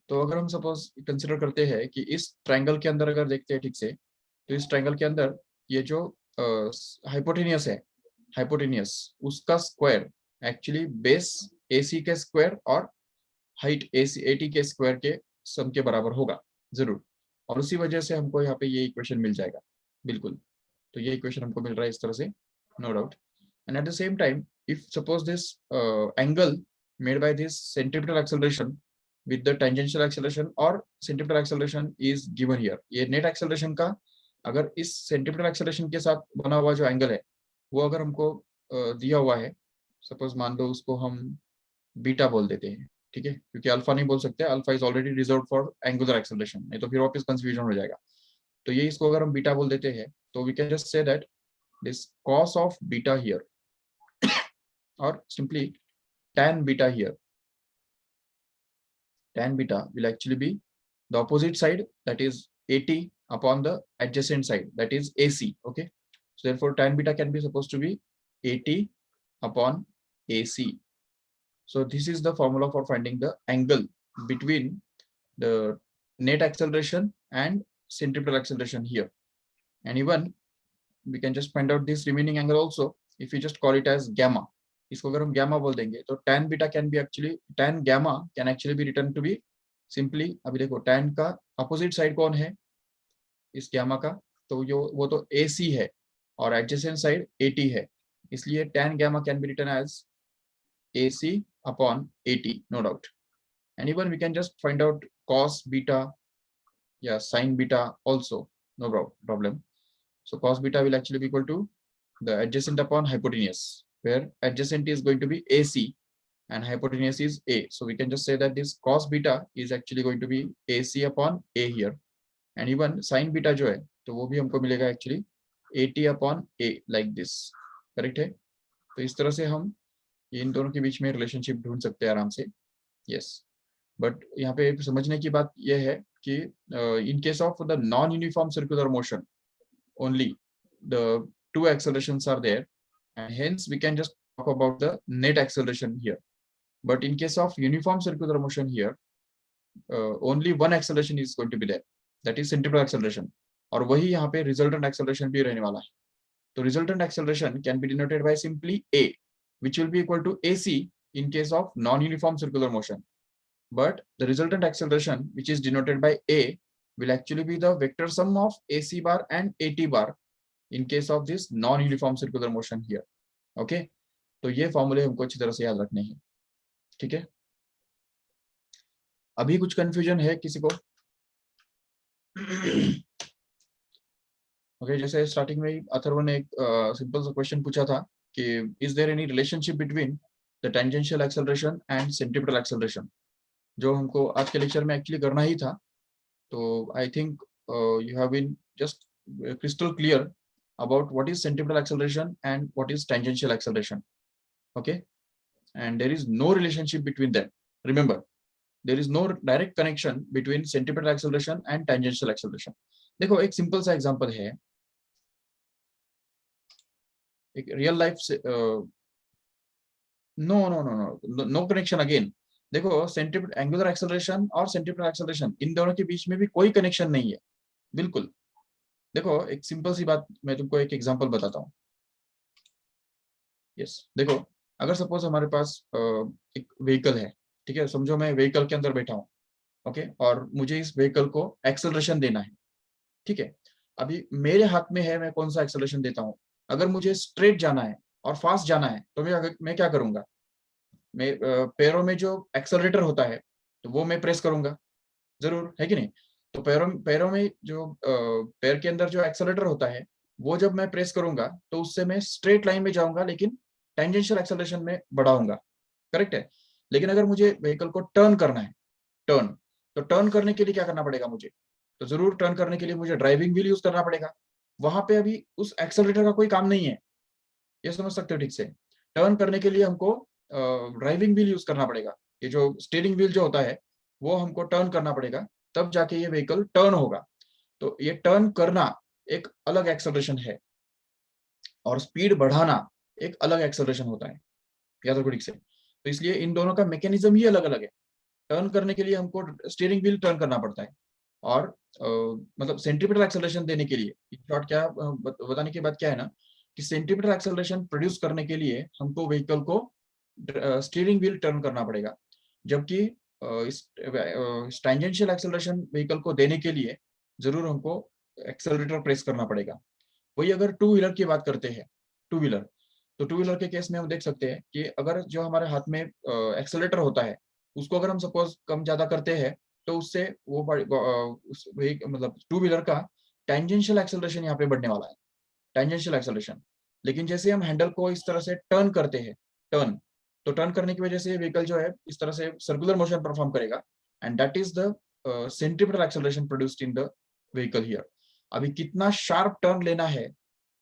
तो अगर हम सपोज कंसिडर करते हैं कि इस ट्रायंगल के अंदर अगर देखते हैं ठीक से, तो इस ट्रायंगल के अंदर ये जो हाइपोटेनियस है, हाइपोटेनियस उसका स्क्वायर एक्चुअली बेस AC के स्क्वायर और हाइट AT के स्क्वायर के सम के बराबर होगा जरूर, और उसी वजह से हमको यहाँ पे ये इक्वेशन मिल जाएगा. बिल्कुल, तो ये इक्वेशन हमको मिल रहा है इस तरह से, no doubt. And at the same time, if suppose this angle made by this centripetal acceleration with the tangential acceleration or centripetal acceleration is given here, ये net acceleration का अगर इस centripetal acceleration के साथ बना हुआ जो एंगल है, वो अगर हमको दिया हुआ है, सपोज मान लो उसको हम बीटा बोल देते हैं, ठीक है, क्योंकि अल्फा नहीं बोल सकते, alpha is already reserve for angular acceleration, नहीं तो फिर वापस कंफ्यूजन हो जाएगा. तो ये इसको अगर हम बीटा बोल देते हैं, तो we can just say that this cos of beta here or simply tan beta here, tan beta will actually be the opposite side, that is AT upon the adjacent side, that is AC. Okay, so therefore tan beta can be supposed to be AT upon AC. So this is the formula for finding the angle between the net acceleration and centripetal acceleration here. And even we can just find out this remaining angle also if we just call it as gamma. इसको अगर हम gamma बोल देंगे, तो tan beta can be actually, tan gamma can actually be written to be simply, अभी देखो tan का opposite side कौन है इस gamma का, तो वो तो AC है और adjacent side AT है, इसलिए tan gamma can be written as AC upon AT, no doubt. And even we can just find out cos beta, yeah, sin beta also, no problem. So cos beta will actually be equal to the adjacent upon hypotenuse, where adjacent is going to be AC and hypotenuse is A. So we can just say that this cos beta is actually going to be AC upon A here. And even sin beta जो है, तो वो भी हमको मिलेगा actually AT upon A like this, correct है? तो इस तरह से हम इन दोनों के बीच में रिलेशनशिप ढूंढ सकते हैं आराम से. Yes. बट यहाँ पे समझने की बात यह है कि in case of the non-uniform circular motion, only the two accelerations are there, and hence we can just talk about the net acceleration here. But in case of uniform circular motion here, only one acceleration is going to be there, that is centripetal acceleration, और वही यहाँ पे resultant acceleration भी रहने वाला है. तो resultant acceleration can be denoted by simply A, which will be equal to AC in case of non-uniform circular motion. But the resultant acceleration, which is denoted by A, will actually be the vector sum of AC bar and AT bar in case of this non-uniform circular motion here. Okay, तो ये फॉर्मूले हमको अच्छी तरह से याद रखने हैं, ठीक है. अभी कुछ कंफ्यूजन है किसी को? ओके, जैसे स्टार्टिंग में अथर्व ने एक सिंपल सा क्वेश्चन पूछा था कि is there any relationship between the tangential acceleration and centripetal acceleration, जो हमको आज के लेक्चर में एक्चुअली करना ही था. तो I think you have been just crystal clear about what is centripetal acceleration and what is tangential acceleration. Okay, and there is no relationship between them. Remember, there is no direct connection between centripetal acceleration and tangential acceleration. देखो, एक simple सा example है, एक real life से. No no no no no connection again. देखो, centripetal angular acceleration और centripetal acceleration, इन दोनों के बीच में भी कोई कनेक्शन नहीं है, बिल्कुल. देखो, एक सिंपल सी बात मैं तुमको एक एग्जांपल बताता हूँ. यस, देखो, अगर सपोज हमारे पास एक व्हीकल है, ठीक है, समझो मैं व्हीकल के अंदर बैठा हूँ. ओके, और मुझे इस व्हीकल को एक्सेलरेशन देना है. ठीक है, अभी मेरे हाथ में है मैं कौन सा एक्सेलरेशन देता हूँ. अगर मुझे स्ट्रेट जाना है और फास्ट जाना है तो मैं क्या करूंगा. मैं पैरों में जो एक्सेलरेटर होता है तो वो मैं प्रेस करूंगा, जरूर है कि नहीं. तो पैरों पैरों में जो पैर के अंदर जो एक्सेलरेटर होता है वो जब मैं प्रेस करूंगा तो उससे मैं स्ट्रेट लाइन में जाऊंगा, लेकिन टेंजेंशियल एक्सेलरेशन में बढ़ाऊंगा. करेक्ट है. लेकिन अगर मुझे व्हीकल को टर्न करना है, टर्न, तो टर्न करने के लिए क्या करना पड़ेगा मुझे. तो जरूर टर्न करने के लिए मुझे ड्राइविंग व्हील यूज करना पड़ेगा. वहां पे अभी उस एक्सेलरेटर का कोई काम नहीं है, ये समझ सकते हो ठीक से. टर्न करने के लिए हमको ड्राइविंग व्हील यूज करना पड़ेगा. ये जो स्टीयरिंग व्हील जो होता है वो हमको टर्न करना पड़ेगा, तब जाके ये व्हीकल टर्न होगा. तो ये टर्न करना एक अलग एक्सेलरेशन है, और स्पीड बढ़ाना एक अलग एक्सेलरेशन होता है, याद रखो ठीक से. तो इसलिए इन दोनों का मैकेनिज्म ही अलग अलग है. टर्न करने के लिए हमको स्टीयरिंग व्हील टर्न करना पड़ता है, और मतलब सेंट्रीपिटल एक्सेलरेशन देने के लिए, शॉर्ट क्या बताने की बात क्या है ना, कि सेंट्रीपिटल एक्सेलरेशन प्रोड्यूस करने के लिए हमको व्हीकल को स्टीयरिंग व्हील टर्न करना पड़ेगा, जबकि इस टेंजेंशियल एक्सेलरेशन व्हीकल को देने के लिए जरूर हमको एक्सेलरेटर प्रेस करना पड़ेगा. वही अगर टू व्हीलर की बात करते हैं, टू व्हीलर, तो टू व्हीलर के केस में हम देख सकते हैं कि अगर जो हमारे हाथ में एक्सेलरेटर होता है उसको अगर हम सपोज कम ज्यादा करते हैं तो उससे वो मतलब टू व्हीलर का टेंजेंशियल एक्सेलरेशन यहाँ पे बढ़ने वाला है, टेंजेंशियल एक्सेलरेशन. लेकिन जैसे हम हैंडल को इस तरह से टर्न करते हैं, टर्न, तो टर्न करने की वजह से व्हीकल जो है इस तरह से सर्कुलर मोशन परफॉर्म करेगा, and that is the centripetal acceleration produced in the vehicle here. अभी कितना शार्प टर्न लेना है,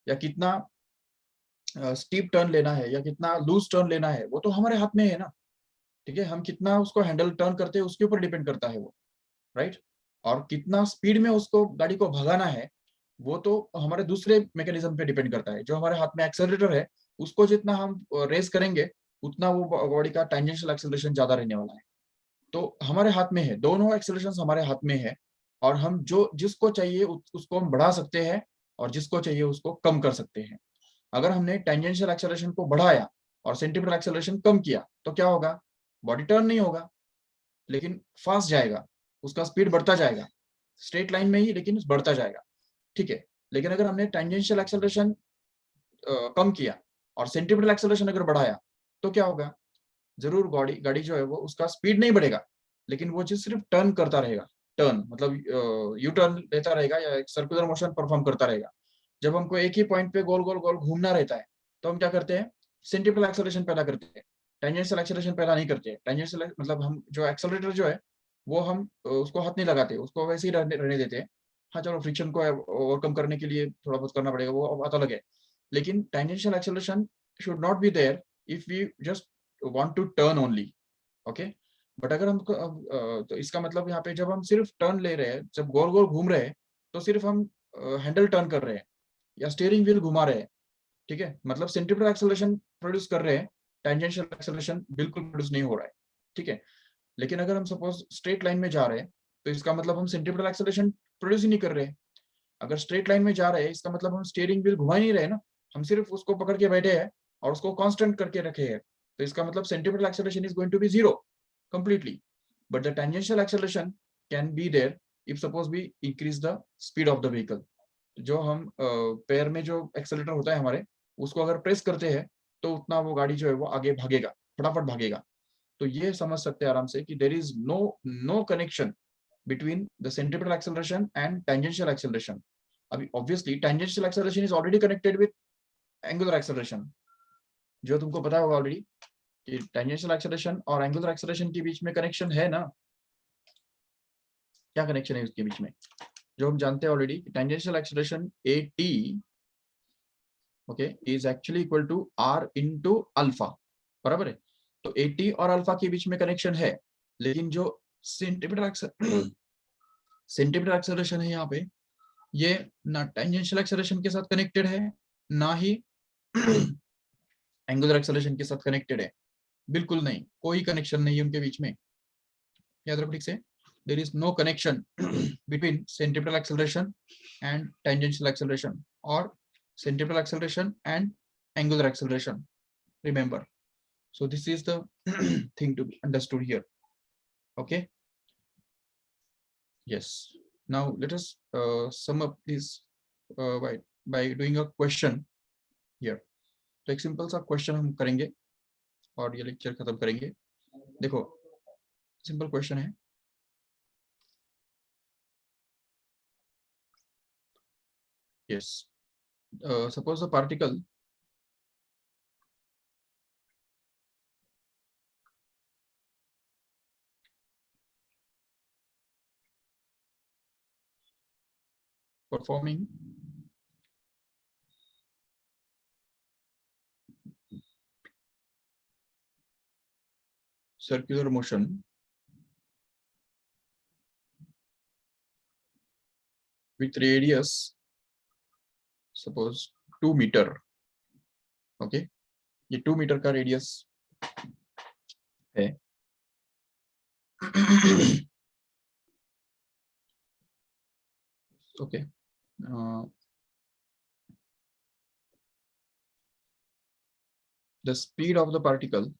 या कितना स्टीप टर्न लेना है, या कितना लूज टर्न लेना है, वो तो हमारे हाथ में है ना. ठीक है, हम कितना उसको हैंडल टर्न करते हैं उसके ऊपर डिपेंड करता है वो, राइट. और कितना स्पीड में उसको गाड़ी को भगाना है वो तो हमारे दूसरे मैकेनिज्म पे डिपेंड करता है. जो हमारे हाथ में एक्सेलरेटर है उसको जितना हम रेस करेंगे उतना वो बॉडी का टेंजेंशियल एक्सेलरेशन ज्यादा रहने वाला है. तो हमारे हाथ में है, दोनों एक्सेलरेशन हमारे हाथ में है, और हम जो जिसको चाहिए उसको हम बढ़ा सकते हैं, और जिसको चाहिए उसको कम कर सकते हैं. अगर हमने टेंजेंशियल एक्सेलरेशन को बढ़ाया और सेंट्रीपिटल एक्सेलरेशन कम किया तो क्या होगा, बॉडी टर्न नहीं होगा, लेकिन फास्ट जाएगा, उसका स्पीड बढ़ता जाएगा, स्ट्रेट लाइन में ही लेकिन बढ़ता जाएगा. ठीक है. लेकिन अगर हमने टेंजेंशियल एक्सेलरेशन कम किया और सेंट्रीपिटल एक्सेलरेशन अगर बढ़ाया तो क्या होगा, जरूर गाड़ी गाड़ी जो है वो उसका स्पीड नहीं बढ़ेगा, लेकिन वो जो सिर्फ टर्न करता रहेगा, टर्न मतलब यू टर्न लेता रहेगा या एक सर्कुलर मोशन परफॉर्म करता रहेगा. जब हमको एक ही पॉइंट पे गोल गोल गोल घूमना रहता है तो हम क्या करते हैं, सेंट्रीपिटल एक्सेलरेशन पैदा करते हैं, टेंजेंशियल एक्सेलरेशन पैदा नहीं करते हैं. टेंजेंशियल मतलब हम जो एक्सेलरेटर जो है वो हम उसको हाथ नहीं लगाते, उसको वैसे ही रहने देते हैं. हाँ चलो, फ्रिक्शन को ओवरकम करने के लिए थोड़ा बहुत करना पड़ेगा, वो बात अलग है. लेकिन tangential acceleration should not be there if we just want to turn only. Okay. But अगर हम तो इसका मतलब यहाँ पे जब हम सिर्फ टर्न ले रहे हैं, जब गोल गोल घूम रहे हैं, तो सिर्फ हम हैंडल टर्न कर रहे हैं या स्टीयरिंग व्हील घुमा रहे हैं. ठीक है, मतलब सेंट्रीपिटल एक्सेलरेशन प्रोड्यूस कर रहे हैं, टेंजेंशियल एक्सेलरेशन बिल्कुल प्रोड्यूस नहीं हो रहा है. ठीक है. लेकिन अगर हम सपोज स्ट्रेट लाइन में जा रहे हैं तो इसका मतलब हम सेंट्रीपिटल एक्सेलरेशन प्रोड्यूस ही नहीं कर रहे हैं. अगर स्ट्रेट लाइन में जा रहे हैं इसका मतलब हम स्टीयरिंग व्हील घुमा ही नहीं रहे ना, हम सिर्फ उसको पकड़ के बैठे हैं और उसको कांस्टेंट करके रखे हैं. तो इसका मतलब centripetal acceleration is going to be zero completely. But the tangential acceleration can be there if suppose we increase the speed of the vehicle. जो हम पैर में जो एक्सेलरेटर होता है हमारे, उसको अगर प्रेस करते हैं तो उतना वो गाड़ी जो है वो आगे भागेगा, फटाफट भागेगा. तो ये समझ सकते हैं आराम से कि there is no connection between the centripetal acceleration and tangential acceleration. अभी obviously tangential acceleration is already connected with angular acceleration, जो तुमको पता होगा already कि tangential acceleration और angular acceleration के बीच में connection है ना? क्या connection है उसके बीच में? जो हम जानते हैं already, tangential acceleration at okay is actually equal to r into alpha, बराबर है? तो at और अल्फा के बीच में कनेक्शन है, लेकिन जो सेंटीमीटर एक्सेलरेशन है यहाँ पे, ये ना टेंजेंशियल एक्सेलरेशन के साथ कनेक्टेड है, ना ही एंगुलर एक्सेलरेशन के साथ कनेक्टेड है, बिल्कुल नहीं, कोई कनेक्शन नहीं है उनके बीच में। याद रखो ठीक से, there is no connection between centripetal acceleration and tangential acceleration or centripetal acceleration and angular acceleration, remember. So this is the thing to be understood here. Okay, yes, now let us sum up this by doing a question here. तो एक simple सा question हम करेंगे और ये lecture खत्म करेंगे। देखो सिंपल क्वेश्चन है, yes, suppose a particle performing circular motion with radius suppose 2 metre, okay, ये 2 मीटर का रेडियस है। Okay, the speed of the particle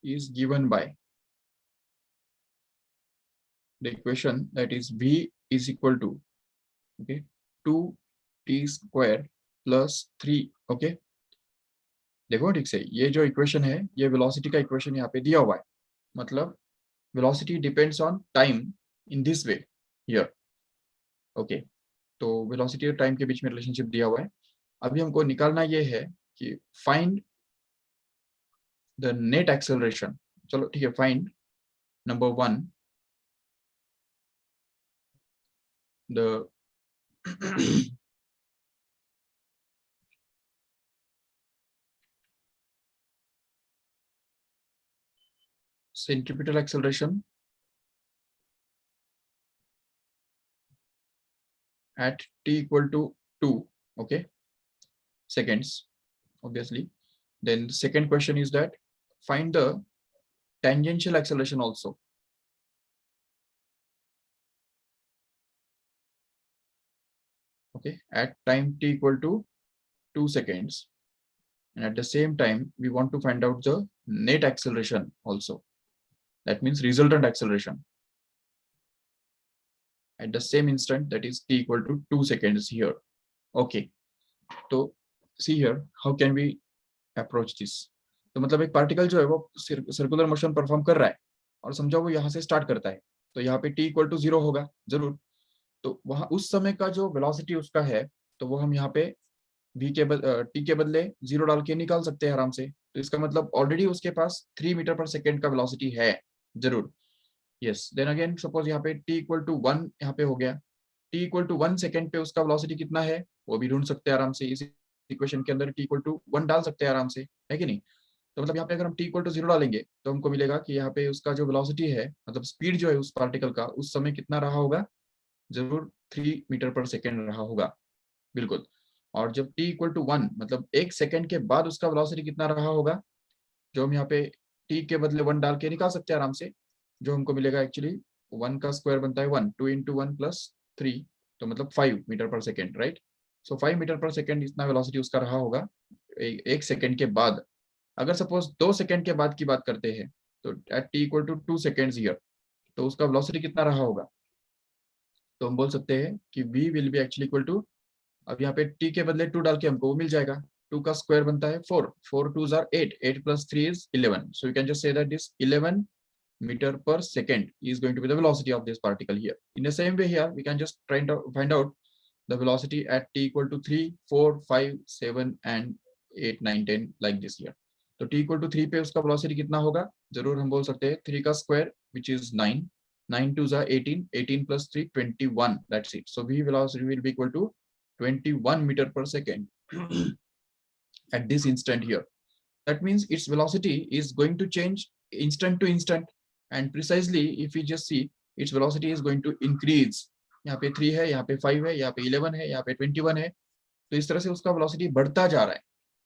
is given by the equation that is v is equal to okay 2t square plus 3, okay. देखो ठीक से, ये जो equation है ये वेलोसिटी का इक्वेशन यहाँ पे दिया हुआ है, मतलब velocity depends on time in this way here, okay. तो वेलोसिटी और टाइम के बीच में रिलेशनशिप दिया हुआ है। अभी हमको निकालना ये है कि फाइंड द नेट एक्सेलरेशन। चलो ठीक है, find number 1 the centripetal acceleration at t equal to 2, okay, seconds, obviously. Then the second question is that find the tangential acceleration also, okay, at time t equal to 2 seconds, and at the same time we want to find out the net acceleration also, that means resultant acceleration at the same instant, that is t equal to 2 seconds here, okay. तो see here how can we approach this। तो मतलब एक particle जो है वो circular motion perform कर रहा है और समझो वो यहाँ से स्टार्ट करता है, तो यहाँ पे t इक्वल टू 0 होगा जरूर, तो वहां उस समय का जो वेलोसिटी उसका है तो वो हम यहाँ पे t के बदले 0 डाल के निकाल सकते हैं आराम से। तो इसका मतलब ऑलरेडी उसके पास 3 मीटर पर सेकेंड का वेलोसिटी है जरूर। यस, देन अगेन सपोज यहाँ पे t इक्वल टू 1 यहाँ पे हो गया, t इक्वल टू 1 सेकेंड पे उसका वेलोसिटी कितना है वो भी ढूंढ सकते हैं आराम से, इस इक्वेशन के अंदर t इक्वल टू 1 डाल सकते हैं आराम से, है कि नहीं। तो मतलब यहाँ पे अगर हम t इक्वल टू 0 डालेंगे तो हमको मिलेगा कि यहाँ पे उसका जो वेलोसिटी है, मतलब स्पीड जो है उस पार्टिकल का उस समय कितना रहा होगा, जरूर 3 मीटर पर सेकेंड रहा होगा, बिल्कुल। और जब t इक्वल टू 1 मतलब 1 सेकेंड के बाद उसका वेलोसिटी कितना रहा होगा, जो हम यहाँ पे t के बदले 1 डाल के निकाल सकते हैं आराम से, जो हमको मिलेगा एक्चुअली 1 का स्क्वायर बनता है 1, 2 इंटू 1 प्लस 3, तो मतलब 5 मीटर पर सेकेंड, राइट। सो 5 मीटर पर सेकेंड इतना वेलोसिटी उसका रहा होगा एक सेकेंड के बाद। अगर सपोज 2 सेकेंड के बाद की बात करते हैं तो at t equal to 2 seconds here, तो उसका वेलोसिटी कितना रहा होगा, तो हम बोल सकते हैं कि v will be actually equal to, अब यहाँ पे t के बदले 2 डाल के हमको वो मिल जाएगा 2 का square बनता है 4, 4 2s are 8, 8 plus 3 is 11. So you can just say that this 11 meter per second is going to be the velocity of this particle here. In the same way here, we can just try to find out the velocity at t equal to 3, 4, 5, 7 and 8, 9, 10 like this here. तो t equal to 3 पे उसका velocity कितना होगा? जरूर हम बोल सकते हैं 3 का square which is 9, 9 2s are 18, 18 plus 3 21. That's it. So v velocity will be equal to 21 meter per second at this instant here. That means its velocity is going to change instant to instant, and precisely if we just see, its velocity is going to increase. यहाँ पे 3 है, यहाँ पे 5 है, यहाँ पे 11 है, यहाँ पे 21 है, तो इस तरह से उसका velocity बढ़ता जा रहा है.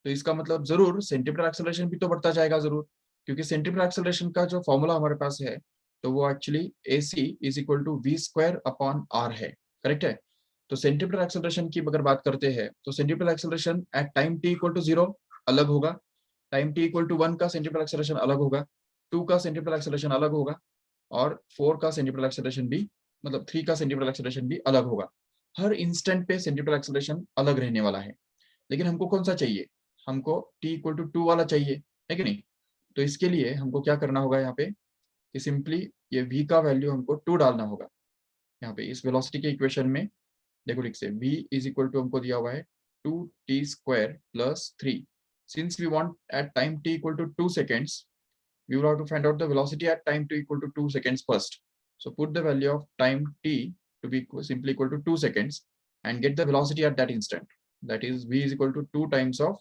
तो इसका मतलब जरूर सेंटीमीटर एक्सेलरेशन भी तो बढ़ता जाएगा जरूर, क्योंकि सेंटीमीटर एक्सेलरेशन का जो फॉर्मूला हमारे पास है तो वो actually AC is equal to v square upon r है. करेक्ट है. तो सेंटीमीटर एक्सेलरेशन की अगर बात करते हैं तो centimetre acceleration at time t equal to 0 अलग होगा, टाइम t इक्वल टू 1 का सेंटीमीटर एक्सेलरेशन अलग होगा, 2 का सेंटीमीटर एक्सेलरेशन अलग होगा, और 4 का सेंटीमीटर एक्सेलरेशन भी, मतलब 3 का सेंटीमीटर एक्सेलरेशन भी अलग होगा. हर इंस्टेंट पे सेंटीमीटर एक्सेलरेशन अलग रहने वाला है. लेकिन हमको कौन सा चाहिए? हमको t इक्वल टू 2 वाला चाहिए, है कि नहीं? तो इसके लिए हमको क्या करना होगा यहाँ पे कि सिंपली ये v का वैल्यू हमको 2 डालना होगा. यहाँ पे इस वेलोसिटी के इक्वेशन में देखो ठीक से v इज इक्वल टू हमको दिया हुआ है 2t square plus 3. Since we want at time t equal to 2 seconds, we will have to find out the velocity at time t equal to 2 seconds first. So put the value of time t to be simply equal to 2 seconds and get the velocity at that instant. That is v is equal to 2 times of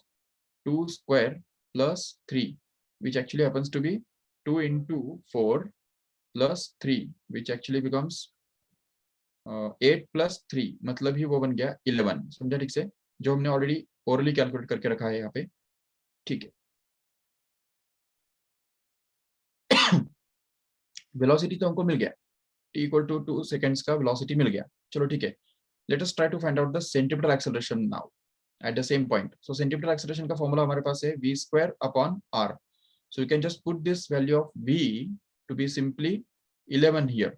2 square plus 3, which actually happens to be 2 into 4 plus 3, which actually becomes 8 plus 3, मतलब ही वो बन गया 11. समझा ठीक से? जो हमने already orally calculate करके रखा है यहाँ पे. ठीक है. वेलोसिटी तो हमको मिल गया, t इक्वल टू 2 सेकेंड्स का वेलोसिटी मिल गया. चलो ठीक है. Let us try to find out the centimetre acceleration now at the same point. So centimetre acceleration का फॉर्मूला हमारे पास है v square upon r. So you can just put this value of v to be simply 11 here,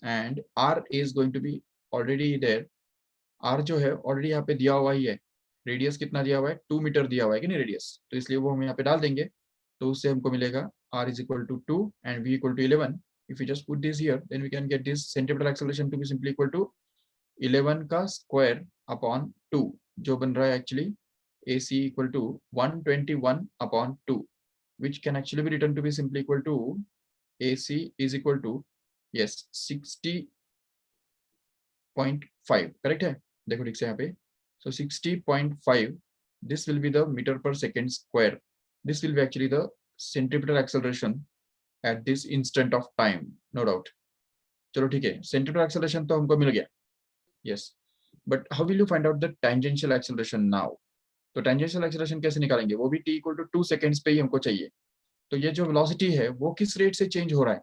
and r is going to be already there. r जो है already यहाँ पे दिया हुआ ही है. रेडियस कितना दिया हुआ है? 2 मीटर दिया हुआ है कि नहीं रेडियस, तो इसलिए वो हम यहाँ पे डाल देंगे. तो उससे हमको मिलेगा r is equal to 2 and v equal to 11. If we just put this here, then we can get this centimeter acceleration to be simply equal to 11 का square upon 2, जो बन रहा है actually AC equal to 121 upon 2, which can actually be written to be simply equal to AC is equal to, yes, 60.5. correct है? देखो ठीक से यहाँ पे. So 60.5, this will be the meter per second square. This will be actually the centripetal acceleration at this instant of time, no doubt. चलो ठीक है. centripetal acceleration तो हमको मिल गया. yes, but how will you find out the tangential acceleration now? तो tangential acceleration कैसे निकालेंगे? वो भी t equal to 2 seconds पे ही हमको चाहिए. तो ये जो velocity है वो किस रेट से चेंज हो रहा है,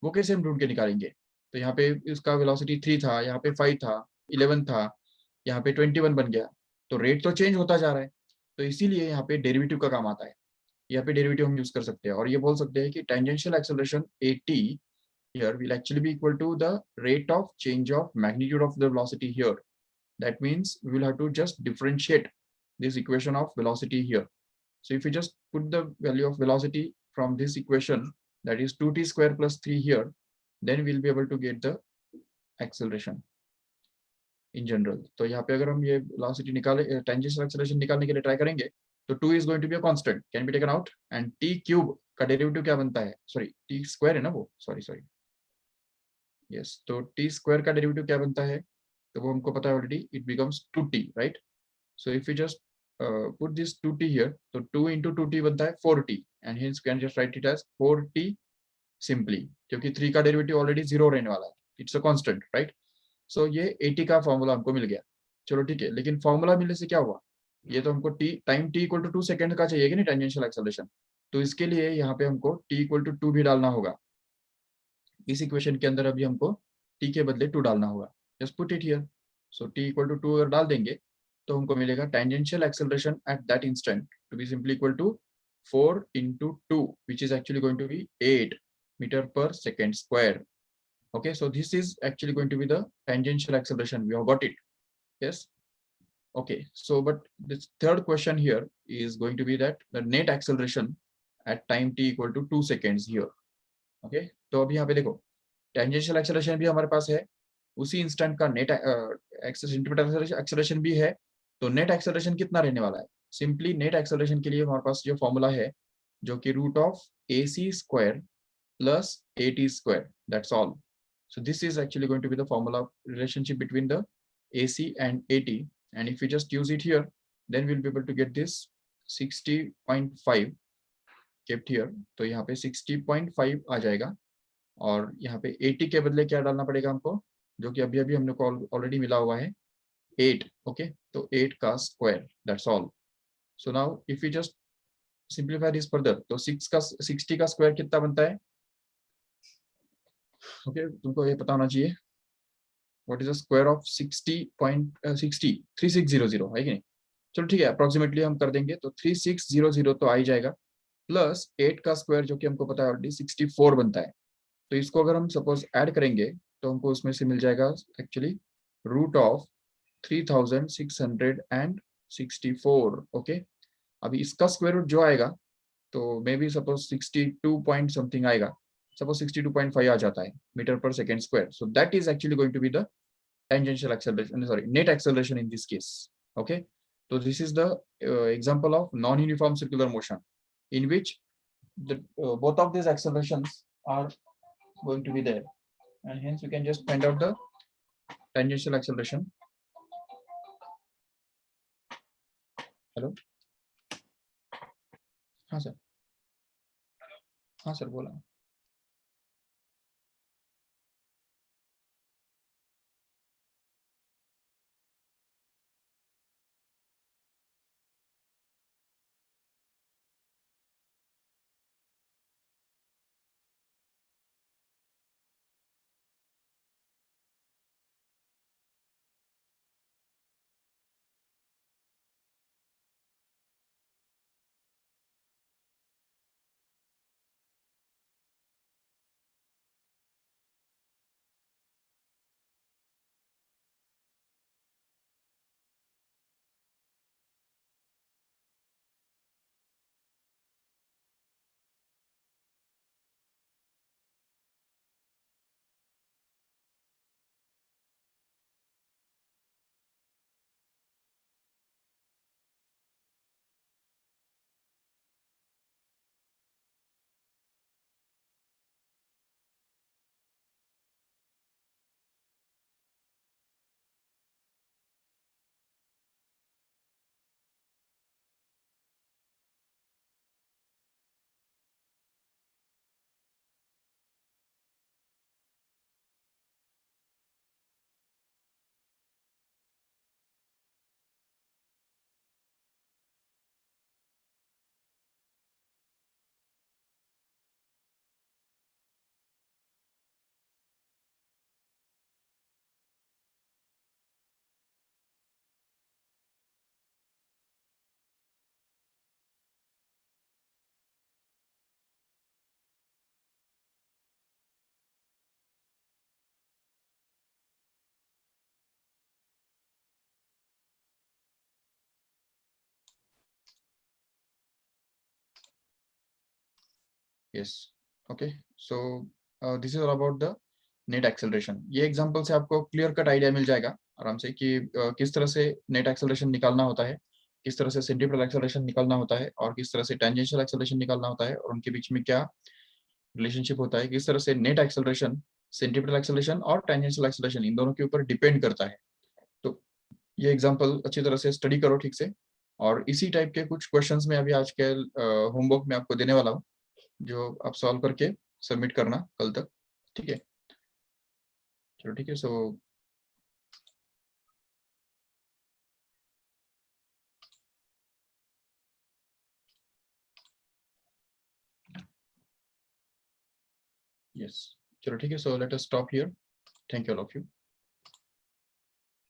वो कैसे हम ढूंढ के निकालेंगे? तो यहाँ पे इसका velocity 3 था, यहाँ पे 5 था, 11 था, यहाँ पे 21 बन गया. तो रेट तो चेंज होता जा रहा है. तो इसीलिए यहाँ पे डेरिवेटिव का काम आता है. यहाँ पे डेरिवेटिव हम यूज कर सकते हैं और ये बोल सकते हैं कि tangential acceleration at here will actually be equal to the rate of change of magnitude of the velocity here. That means we will have to just differentiate this equation of velocity here. So if we just put the value of velocity from this equation, that is 2t square plus 3 here, then we'll be able to get the acceleration in general. तो यहाँ पे अगर हम ये velocity निकाले, tangential acceleration निकालने के लिए ट्राई करेंगे, तो 2 is going to be a constant, can be taken out, and t cube का डेरिवेटिव क्या बनता है? सॉरी, t स्क्वायर है ना वो, सॉरी. yes, तो t स्क्वायर का डेरिवेटिव क्या बनता है? तो वो हमको पता है already. it becomes 2t, right? so if we just put this 2t here, तो 2 into 2t बनता है 4t, and hence we can just write it as 4t simply, क्योंकि 3 का डेरिवेटिव ऑलरेडी 0 रहने वाला है. it's a constant, right? so ये 80 का फॉर्मूला हमको मिल गया. चलो ठीक है. लेकिन फॉर्मूला मिलने से क्या हुआ? ये तो हमको time t equal to 2 second का चाहिए कि नहीं टेंजेंशियल एक्सेलरेशन. तो इसके लिए यहाँ पे हमको t इक्वल टू 2 भी डालना होगा. इस इक्वेशन के अंदर अभी हमको t के बदले 2 डालना होगा. Just put it here. So t equal to 2 अगर डाल देंगे तो हमको मिलेगा tangential acceleration at that instant to be simply equal to 4 into 2, which is actually going to be 8 meter per second square. Okay, so this is actually going to be the tangential acceleration. We have got it. Yes. Okay, so but this third question here is going to be that the net acceleration at time t equal to 2 seconds here. Okay, तो अभी यहाँ पे देखो tangential acceleration भी हमारे पास है, उसी इंस्टेंट का नेट एक्सेलरेशन भी है, तो नेट एक्सेलरेशन कितना रहने वाला है? सिंपली नेट एक्सेलरेशन के लिए हमारे पास जो फॉर्मूला है जो कि root of AC square plus AT square, that's all. So this is actually going to be the formula relationship between the AC and AT, and if we just use it here, then we'll be able to get this 60.5 kept here. तो यहाँ पे 60.5 आ जाएगा, और यहाँ पे 80 के बदले क्या डालना पड़ेगा हमको, जो कि अभी अभी हमने को ऑलरेडी मिला हुआ है 8. ओके, तो 8 का square, that's all. So now if you just simplify this further, तो 60 का स्क्वायर कितना बनता है? ओके, तुमको ये पता होना चाहिए. What is the square of 60.60? 3600 है कि नहीं? चलो ठीक है, अप्रोक्सीमेटली हम कर देंगे, तो 3600 तो आ ही जाएगा, प्लस 8 का स्क्वायर जो कि हमको पता है ऑलरेडी 64 बनता है. तो इसको अगर हम सपोज ऐड करेंगे तो हमको उसमें से मिल जाएगा एक्चुअली रूट ऑफ 3664. ओके, अभी इसका स्क्वायर रूट जो आएगा तो maybe suppose 62 point something आएगा, सपोज 62.5 आ जाता है मीटर पर second square. So that is actually going to be the tangential acceleration, sorry, net acceleration in this case. Okay, so this is the example of non-uniform circular motion in which the both of these accelerations are going to be there, and hence we can just find out the tangential acceleration. Hello, हाँ sir, हाँ sir बोला. Yes, okay, so this is all about the net acceleration. ये example से आपको clear cut idea मिल जाएगा आराम से कि किस तरह से नेट एक्सेलरेशन निकालना होता है, किस तरह से सेंटीपिटल एक्सेलरेशन निकालना होता है, और किस तरह से टेंजेंशियल एक्सेलरेशन निकालना होता है, और उनके बीच में क्या रिलेशनशिप होता है, किस तरह से नेट एक्सेलरेशन, सेंटीपिटल एक्सेलरेशन और टेंजेंशियल एक्सेलरेशन इन दोनों के ऊपर डिपेंड करता है. तो ये एग्जांपल अच्छी तरह से स्टडी करो ठीक से, और इसी टाइप के कुछ क्वेश्चंस में अभी आज के होमवर्क में आपको देने वाला हूँ, जो आप सॉल्व करके सबमिट करना कल तक. ठीक है, चलो ठीक है. सो यस, चलो ठीक है. So let us stop here. Thank you all of you.